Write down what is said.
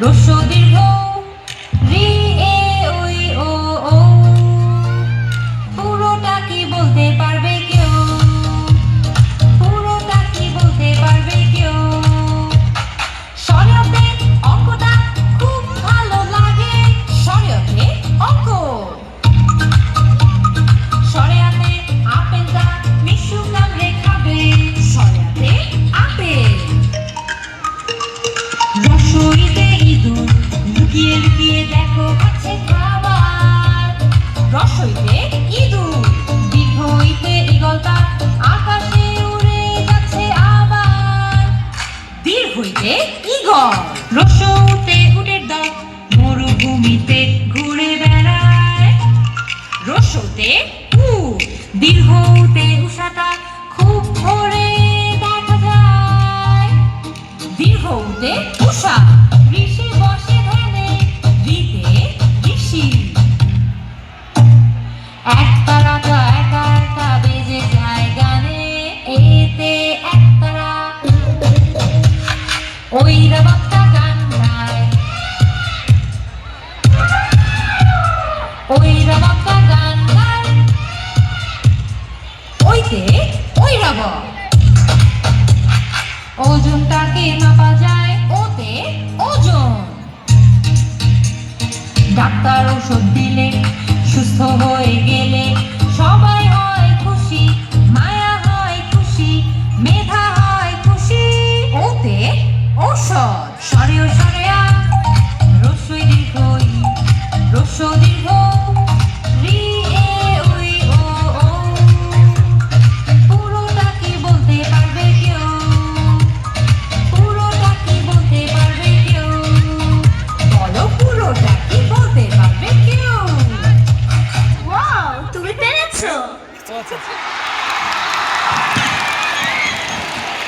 রস্য দীর্ঘ রি এ ওই ও ও। পুরোটা কি বলতে পারবে কেউ? পুরোটা কি বলতে পারবে কেউ? শরীয়তে অঙ্কটা খুব ভালো লাগে। শরীয়তে অঙ্ক। শরিয়াতে আপেলটা মিশু কামড়ে খাবে। শরিয়াতে আপেল। রসইতে ইঁদুর লুকিয়ে লুকিয়ে দেখো খাচ্ছে খাবার। রসইতে ইঁদুর। দীর্ঘইতে ঈগলটা আকাশে উড়ে যাচ্ছে আবার। দীর্ঘইতে ঈগল। রসউতে উটের দল মরুভূমিতে ঘুরে বেড়ায়। রসউতে উট। দীর্ঘউতে উষাটা খুব ভোরে দেখা যায়। দীর্ঘউতে উষা। ঋষি বসে ধ্যানে। ঋতে ঋষি। একতারাটা একা একা বেজে যায় গানে। এতে একতারা ঐরাবতটা গান গায়। ঐরাবতটা গান গায়। ওইতে ঐরাবত। ওজনটাকে মাপা যায়। ওতে ওজন। ডাক্তার ওষুধ দিলে সুস্থ হয়ে গেলে সবাই হয় খুশি। মায়া হয় খুশি। মেধা হয় খুশি। ওতে ঔষধ। সরেও সরেয়া রস্যই দীর্ঘই। রস্য দীর্ঘ রি এ ওই ও ও। পুরোটা কি বলতে পারবে কেউ? পুরোটা কি বলতে পারবে কেউ? বলো পুরোটা কি বলতে পারবে কেউ? ওয়াও, তুমি পেরেছো।